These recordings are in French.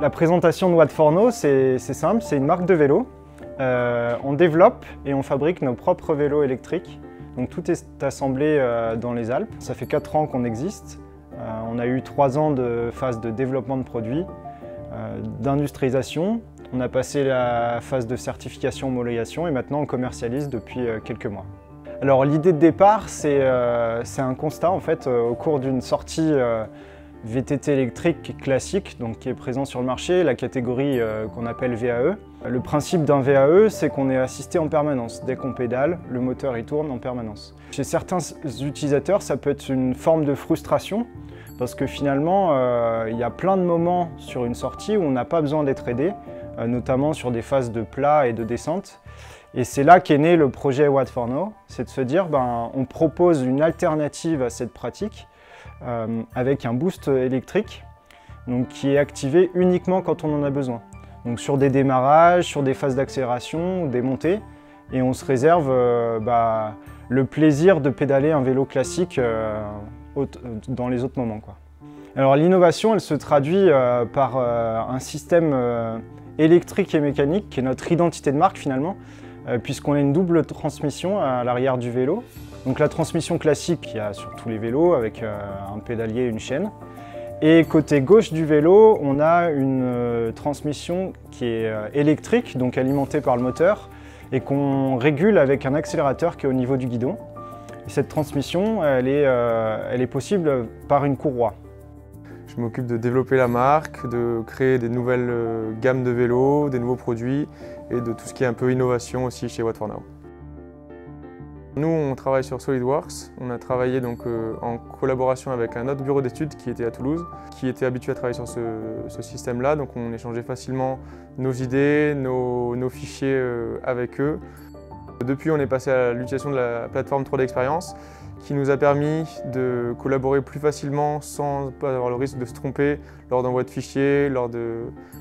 La présentation de Watt For No, c'est simple, c'est une marque de vélo. On développe et on fabrique nos propres vélos électriques. Donc tout est assemblé dans les Alpes. Ça fait 4 ans qu'on existe. On a eu 3 ans de phase de développement de produits, d'industrialisation. On a passé la phase de certification, homologation et maintenant on commercialise depuis quelques mois. Alors l'idée de départ, c'est un constat en fait au cours d'une sortie VTT électrique classique, donc qui est présent sur le marché, la catégorie qu'on appelle VAE. Le principe d'un VAE, c'est qu'on est assisté en permanence. Dès qu'on pédale, le moteur il tourne en permanence. Chez certains utilisateurs, ça peut être une forme de frustration, parce que finalement, il y a plein de moments sur une sortie où on n'a pas besoin d'être aidé, notamment sur des phases de plat et de descente. Et c'est là qu'est né le projet Watt For No, c'est de se dire, on propose une alternative à cette pratique, avec un boost électrique donc, qui est activé uniquement quand on en a besoin. Donc sur des démarrages, sur des phases d'accélération, des montées, et on se réserve le plaisir de pédaler un vélo classique dans les autres moments, quoi. Alors l'innovation, elle se traduit par un système électrique et mécanique qui est notre identité de marque finalement, puisqu'on a une double transmission à l'arrière du vélo. Donc la transmission classique qu'il y a sur tous les vélos avec un pédalier et une chaîne. Et côté gauche du vélo, on a une transmission qui est électrique, donc alimentée par le moteur, et qu'on régule avec un accélérateur qui est au niveau du guidon. Et cette transmission, elle est possible par une courroie. Je m'occupe de développer la marque, de créer des nouvelles gammes de vélos, des nouveaux produits et de tout ce qui est un peu innovation aussi chez Watt For No. Nous, on travaille sur SolidWorks. On a travaillé donc en collaboration avec un autre bureau d'études qui était à Toulouse, qui était habitué à travailler sur ce système-là. Donc on échangeait facilement nos idées, nos fichiers avec eux. Depuis, on est passé à l'utilisation de la plateforme 3D Experience, qui nous a permis de collaborer plus facilement sans pas avoir le risque de se tromper lors d'envoi de fichiers, lors de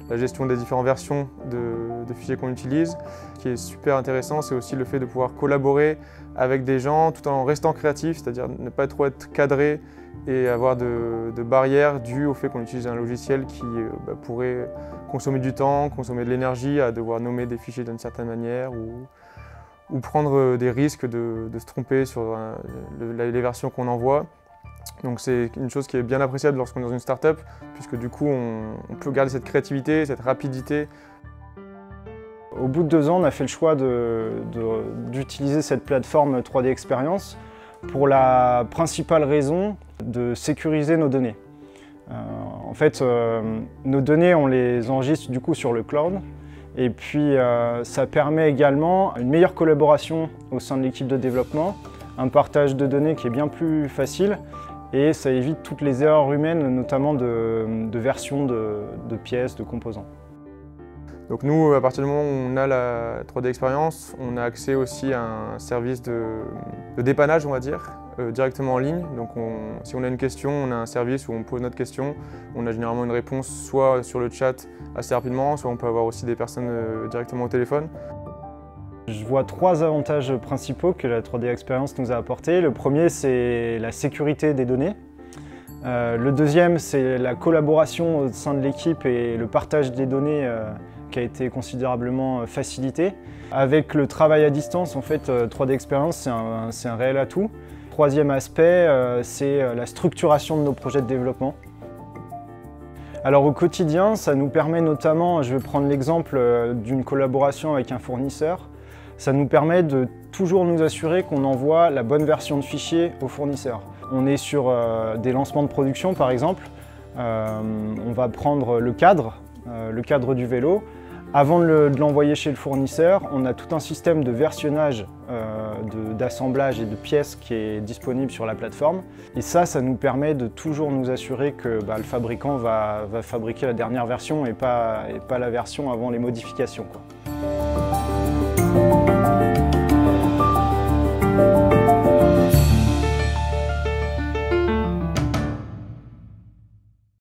la gestion des différentes versions de fichiers qu'on utilise. Ce qui est super intéressant, c'est aussi le fait de pouvoir collaborer avec des gens tout en restant créatif, c'est-à-dire ne pas trop être cadré et avoir de barrières dues au fait qu'on utilise un logiciel qui pourrait consommer du temps, consommer de l'énergie, à devoir nommer des fichiers d'une certaine manière ou prendre des risques de se tromper sur les versions qu'on envoie. Donc c'est une chose qui est bien appréciable lorsqu'on est dans une start-up, puisque du coup on peut garder cette créativité, cette rapidité. Au bout de 2 ans, on a fait le choix d'utiliser cette plateforme 3D Experience pour la principale raison de sécuriser nos données. En fait, nos données, on les enregistre du coup sur le cloud. Et puis ça permet également une meilleure collaboration au sein de l'équipe de développement, un partage de données qui est bien plus facile et ça évite toutes les erreurs humaines, notamment de version de pièces, de composants. Donc nous, à partir du moment où on a la 3D Experience, on a accès aussi à un service de dépannage, on va dire, directement en ligne. Donc si on a une question, on a un service où on pose notre question. On a généralement une réponse soit sur le chat assez rapidement, soit on peut avoir aussi des personnes directement au téléphone. Je vois 3 avantages principaux que la 3D Experience nous a apportés. Le premier, c'est la sécurité des données. Le deuxième, c'est la collaboration au sein de l'équipe et le partage des données qui a été considérablement facilité. Avec le travail à distance, en fait, 3D Experience, c'est un réel atout. Troisième aspect, c'est la structuration de nos projets de développement. Alors au quotidien, ça nous permet notamment, je vais prendre l'exemple d'une collaboration avec un fournisseur, ça nous permet de toujours nous assurer qu'on envoie la bonne version de fichier au fournisseur. On est sur des lancements de production par exemple, on va prendre le cadre du vélo. Avant de l'envoyer chez le fournisseur, on a tout un système de versionnage, d'assemblage et de pièces qui est disponible sur la plateforme. Et ça nous permet de toujours nous assurer que le fabricant va fabriquer la dernière version et pas la version avant les modifications, quoi.